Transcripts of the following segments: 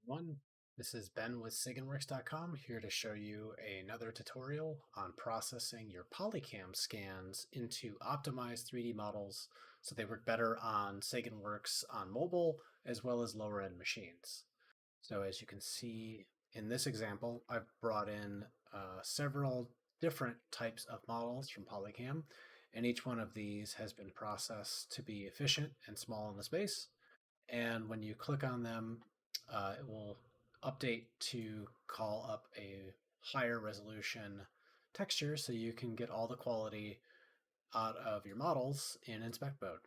Everyone. This is Ben with Saganworks.com here to show you another tutorial on processing your Polycam scans into optimized 3D models so they work better on Saganworks on mobile as well as lower end machines. So as you can see in this example, I've brought in several different types of models from Polycam, and each one of these has been processed to be efficient and small in the space. And when you click on them, it will update to call up a higher resolution texture so you can get all the quality out of your models in inspect mode.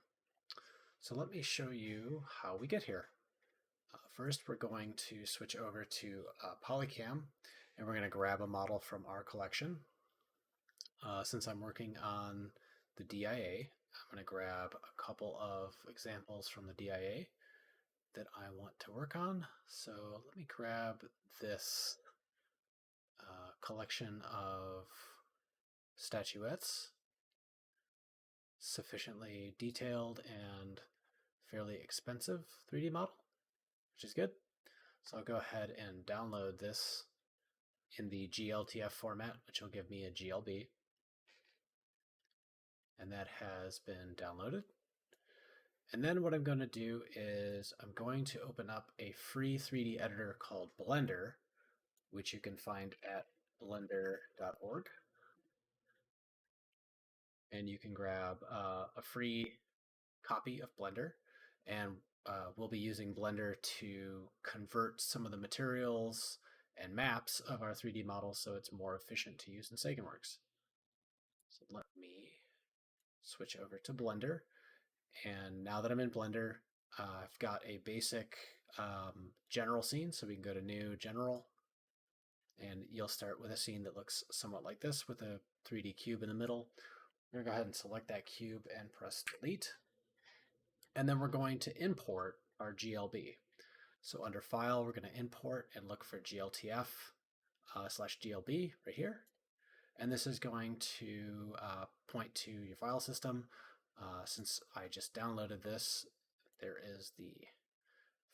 So let me show you how we get here. First, we're going to switch over to Polycam, and we're going to grab a model from our collection. Since I'm working on the DIA, I'm going to grab a couple of examples from the DIA that I want to work on. So let me grab this collection of statuettes, sufficiently detailed and fairly expensive 3D model, which is good. So I'll go ahead and download this in the GLTF format, which will give me a GLB. And that has been downloaded. And then what I'm going to do is I'm going to open up a free 3D editor called Blender, which you can find at blender.org. And you can grab a free copy of Blender. And we'll be using Blender to convert some of the materials and maps of our 3D models so it's more efficient to use in Saganworks. So let me switch over to Blender. And now that I'm in Blender, I've got a basic general scene. So we can go to New, General, and you'll start with a scene that looks somewhat like this with a 3D cube in the middle. We're going to go ahead and select that cube and press Delete. And then we're going to import our GLB. So under File, we're going to import and look for GLTF /GLB right here. And this is going to point to your file system. Since I just downloaded this, there is the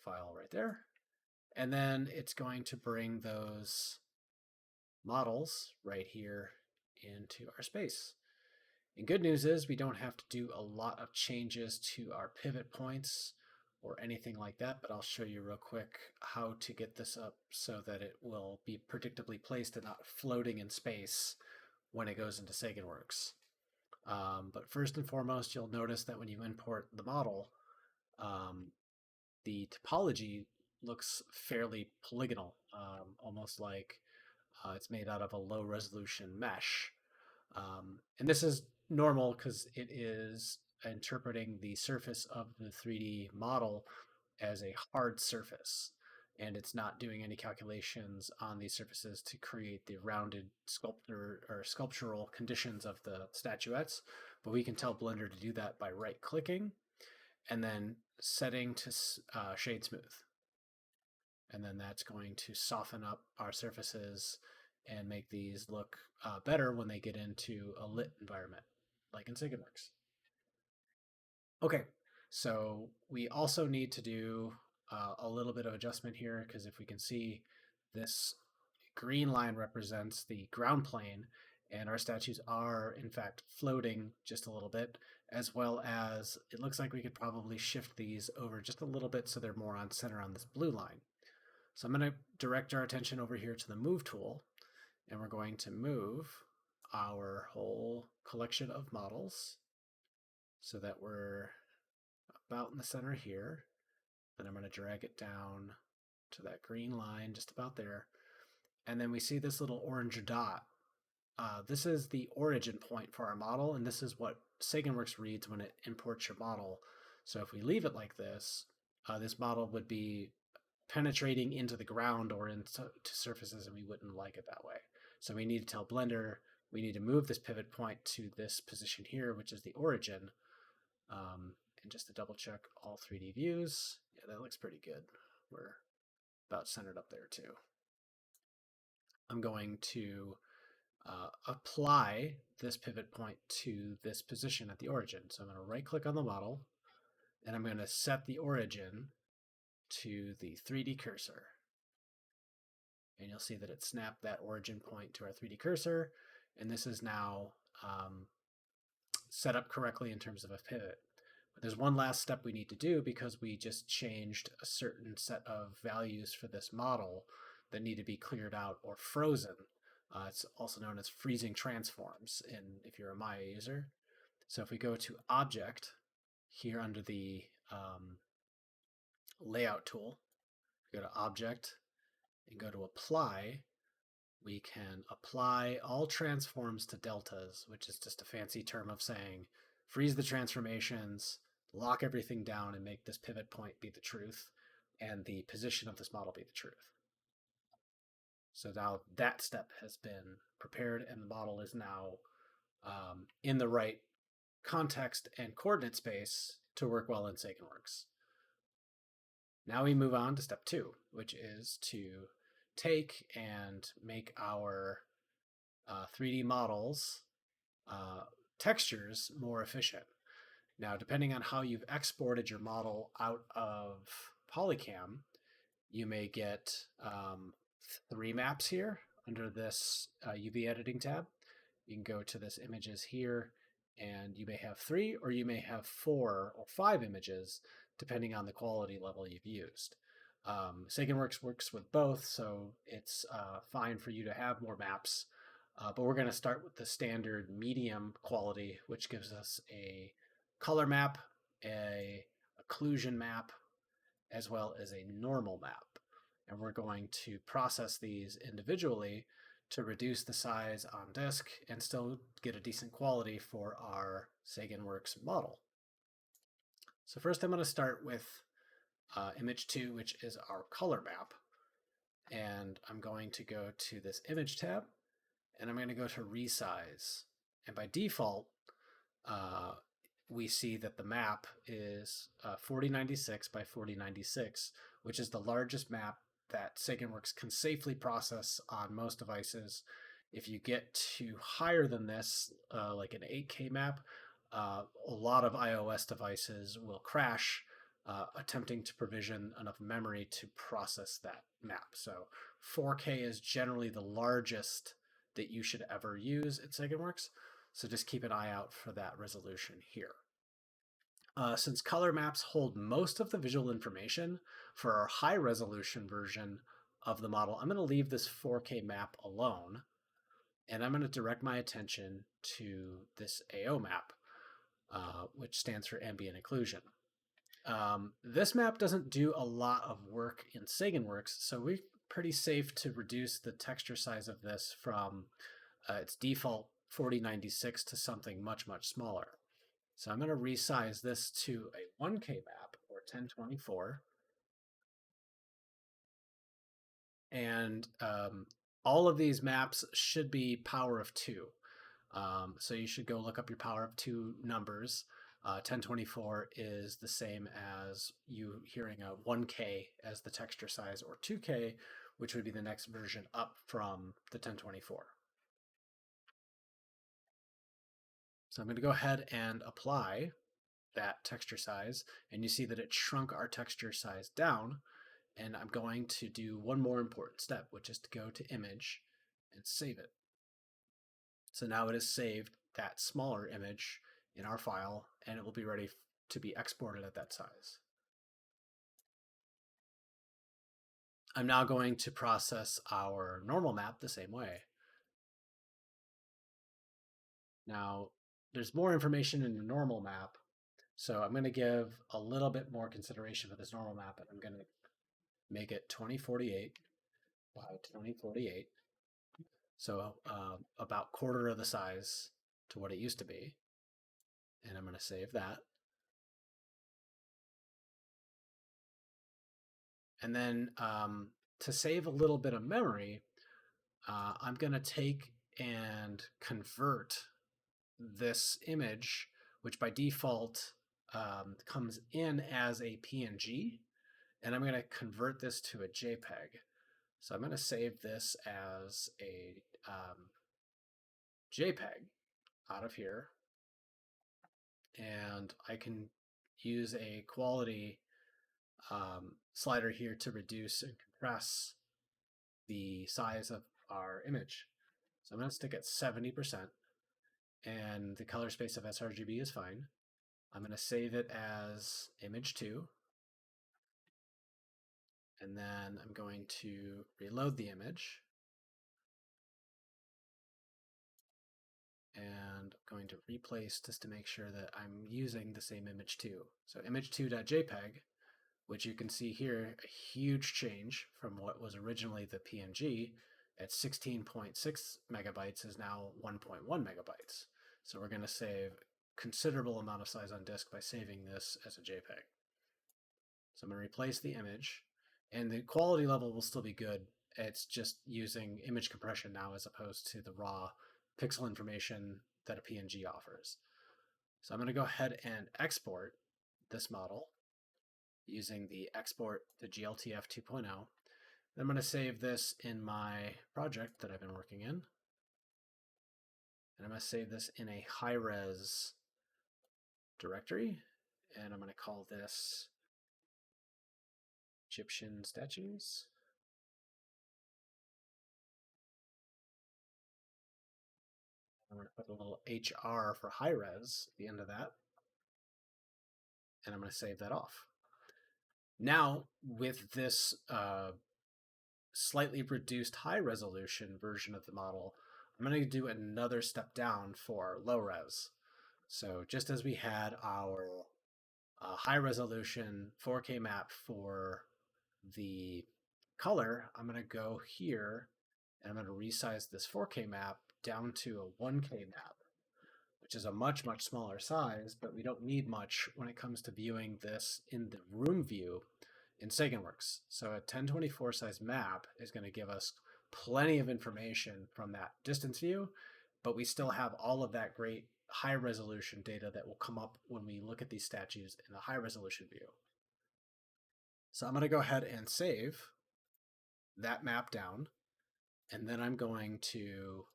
file right there. And then it's going to bring those models right here into our space. And good news is we don't have to do a lot of changes to our pivot points or anything like that, but I'll show you real quick how to get this up so that it will be predictably placed and not floating in space when it goes into Saganworks. But first and foremost, you'll notice that when you import the model, the topology looks fairly polygonal, almost like it's made out of a low resolution mesh. And this is normal because it is interpreting the surface of the 3D model as a hard surface. And it's not doing any calculations on these surfaces to create the rounded sculptural conditions of the statuettes. But we can tell Blender to do that by right-clicking and then setting to shade smooth. And then that's going to soften up our surfaces and make these look better when they get into a lit environment, like in Saganworks. Okay, so we also need to do a little bit of adjustment here because if we can see, this green line represents the ground plane, and our statues are in fact floating just a little bit, as well as it looks like we could probably shift these over just a little bit so they're more on center on this blue line. So I'm going to direct our attention over here to the Move tool, and we're going to move our whole collection of models so that we're about in the center here. Then I'm going to drag it down to that green line just about there. And then we see this little orange dot. This is the origin point for our model, and this is what Saganworks reads when it imports your model. So if we leave it like this model would be penetrating into the ground or into surfaces, and we wouldn't like it that way. So we need to tell Blender we need to move this pivot point to this position here, which is the origin. And just to double check all 3D views, yeah, that looks pretty good. We're about centered up there too. I'm going to apply this pivot point to this position at the origin. So I'm going to right click on the model, and I'm going to set the origin to the 3D cursor. and you'll see that it snapped that origin point to our 3D cursor, and this is now set up correctly in terms of a pivot. But there's one last step we need to do because we just changed a certain set of values for this model that need to be cleared out or frozen. It's also known as freezing transforms if you're a Maya user. So if we go to Object here under the Layout tool, go to Object and go to Apply, we can apply all transforms to deltas, which is just a fancy term of saying freeze the transformations, lock everything down, and make this pivot point be the truth, and the position of this model be the truth. So now that step has been prepared, and the model is now in the right context and coordinate space to work well in Saganworks. Now we move on to step 2, which is to take and make our 3D models textures more efficient. Now, depending on how you've exported your model out of Polycam, you may get 3 maps here under this UV editing tab. You can go to this images here, and you may have 3 or you may have 4 or 5 images, depending on the quality level you've used. Saganworks works with both, so it's fine for you to have more maps. But we're going to start with the standard medium quality, which gives us a color map, a occlusion map, as well as a normal map. And we're going to process these individually to reduce the size on disk and still get a decent quality for our Saganworks model. So first I'm going to start with image 2, which is our color map. And I'm going to go to this image tab, and I'm going to go to resize. And by default, we see that the map is 4096 by 4096, which is the largest map that Saganworks can safely process on most devices. If you get to higher than this, like an 8K map, a lot of iOS devices will crash attempting to provision enough memory to process that map. So 4K is generally the largest that you should ever use at Saganworks. So just keep an eye out for that resolution here. Since color maps hold most of the visual information for our high resolution version of the model, I'm going to leave this 4K map alone, and I'm going to direct my attention to this AO map, which stands for ambient occlusion. This map doesn't do a lot of work in Saganworks, so we're pretty safe to reduce the texture size of this from its default 4096 to something much, much smaller. So I'm going to resize this to a 1K map, or 1024. And all of these maps should be power of 2. So you should go look up your power of 2 numbers. 1024 is the same as you hearing a 1K as the texture size, or 2K, which would be the next version up from the 1024. So I'm going to go ahead and apply that texture size, and you see that it shrunk our texture size down. And I'm going to do one more important step, which is to go to image and save it. So now it has saved that smaller image in our file, and it will be ready to be exported at that size. I'm now going to process our normal map the same way. Now, there's more information in the normal map, so I'm going to give a little bit more consideration for this normal map, and I'm going to make it 2048 by 2048. So about quarter of the size to what it used to be. And I'm going to save that. And then to save a little bit of memory, I'm going to take and convert this image, which by default comes in as a PNG, and I'm going to convert this to a JPEG. So I'm going to save this as a JPEG out of here, and I can use a quality slider here to reduce and compress the size of our image. So I'm going to stick at 70%, and the color space of sRGB is fine. I'm going to save it as image 2, and then I'm going to reload the image, and I'm going to replace just to make sure that I'm using the same image 2. So image2.jpg, which you can see here, a huge change from what was originally the PNG at 16.6 megabytes is now 1.1 megabytes. So we're going to save considerable amount of size on disk by saving this as a JPEG. So I'm going to replace the image, and the quality level will still be good. It's just using image compression now as opposed to the raw pixel information that a PNG offers. So I'm going to go ahead and export this model using the export to GLTF 2.0. I'm going to save this in my project that I've been working in. And I'm going to save this in a high-res directory. And I'm going to call this Egyptian statues. I'm going to put a little HR for high-res at the end of that. And I'm going to save that off. Now, with this slightly reduced high-resolution version of the model, I'm going to do another step down for low-res. So just as we had our high-resolution 4K map for the color, I'm going to go here and I'm going to resize this 4K map down to a 1K map, which is a much, much smaller size, but we don't need much when it comes to viewing this in the room view in Saganworks. So a 1024 size map is going to give us plenty of information from that distance view, but we still have all of that great high resolution data that will come up when we look at these statues in the high resolution view. So I'm going to go ahead and save that map down, and then I'm going to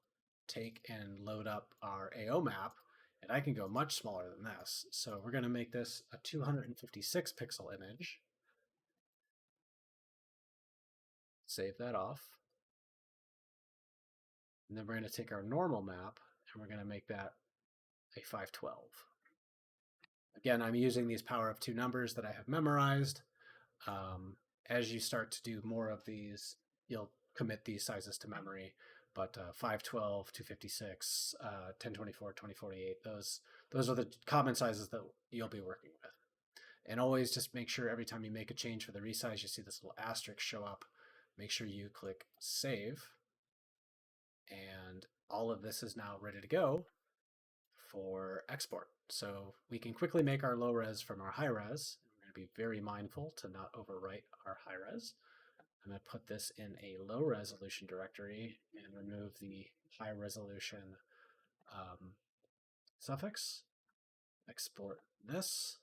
take and load up our AO map, and I can go much smaller than this. So we're going to make this a 256 pixel image. Save that off. And then we're going to take our normal map and we're going to make that a 512. Again, I'm using these power of 2 numbers that I have memorized. As you start to do more of these, you'll commit these sizes to memory. But 512, 256, 1024, 2048, those are the common sizes that you'll be working with. And always just make sure every time you make a change for the resize, you see this little asterisk show up. Make sure you click Save. And all of this is now ready to go for export. So we can quickly make our low res from our high res. We're going to be very mindful to not overwrite our high res. I'm going to put this in a low resolution directory and remove the high resolution suffix. Export this.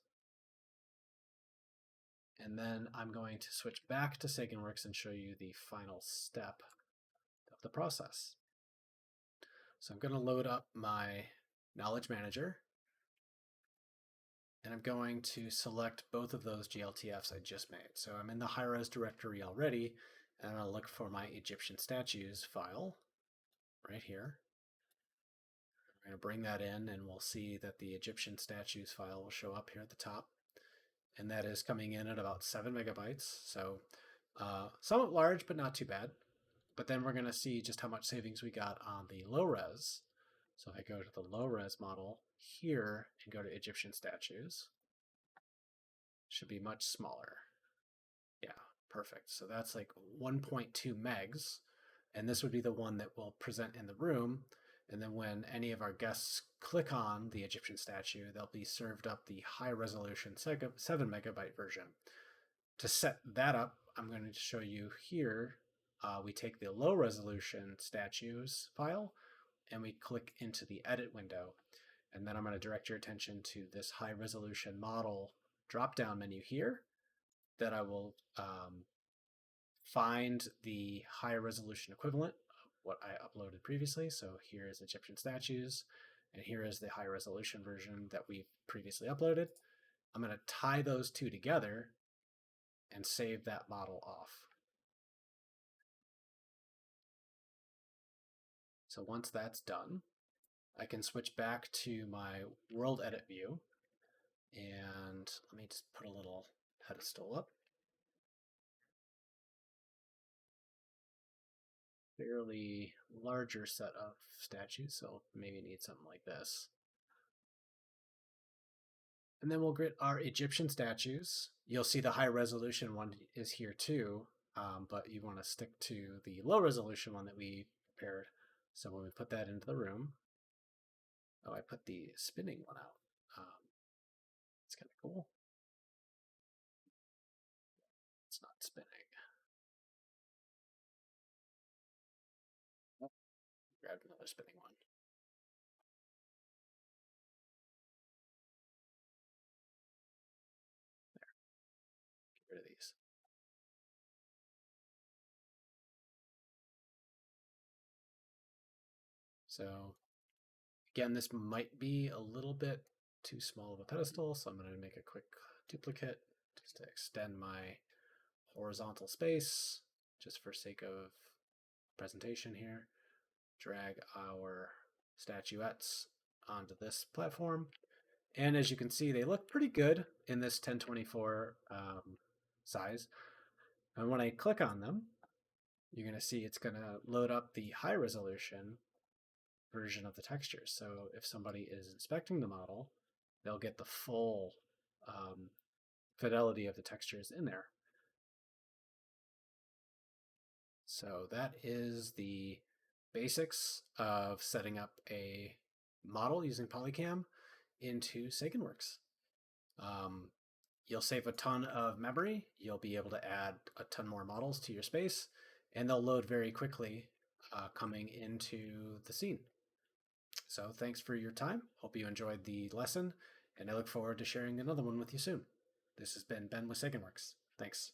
And then I'm going to switch back to Saganworks and show you the final step of the process. So I'm going to load up my Knowledge Manager, and I'm going to select both of those GLTFs I just made. So I'm in the high-res directory already, and I'm going to look for my Egyptian statues file right here. I'm going to bring that in, and we'll see that the Egyptian statues file will show up here at the top. And that is coming in at about 7 megabytes. So somewhat large, but not too bad. But then we're going to see just how much savings we got on the low res. So if I go to the low res model here and go to Egyptian statues, it should be much smaller. Yeah, perfect. So that's like 1.2 megs. And this would be the one that will present in the room. And then when any of our guests click on the Egyptian statue, they'll be served up the high resolution 7 megabyte version. To set that up, I'm going to show you here. We take the low resolution statues file and we click into the edit window. And then I'm going to direct your attention to this high resolution model drop down menu here that I will find the high resolution equivalent of what I uploaded previously. So here is Egyptian statues, and here is the high resolution version that we've previously uploaded. I'm going to tie those two together and save that model off. So once that's done, I can switch back to my world edit view, and let me just put a little pedestal up. Fairly larger set of statues, so maybe need something like this. And then we'll get our Egyptian statues. You'll see the high resolution one is here too, but you want to stick to the low resolution one that we prepared. So when we put that into the room, oh, I put the spinning one out. It's kind of cool. It's not spinning. Oh, grab another spinning one. There, get rid of these. So again, this might be a little bit too small of a pedestal, so I'm going to make a quick duplicate just to extend my horizontal space, just for sake of presentation here. Drag our statuettes onto this platform. And as you can see, they look pretty good in this 1024 size. And when I click on them, you're going to see it's going to load up the high resolution version of the textures. So if somebody is inspecting the model, they'll get the full fidelity of the textures in there. So that is the basics of setting up a model using Polycam into Saganworks. You'll save a ton of memory. You'll be able to add a ton more models to your space, and they'll load very quickly coming into the scene. So thanks for your time. Hope you enjoyed the lesson, and I look forward to sharing another one with you soon. This has been Ben with Saganworks. Thanks.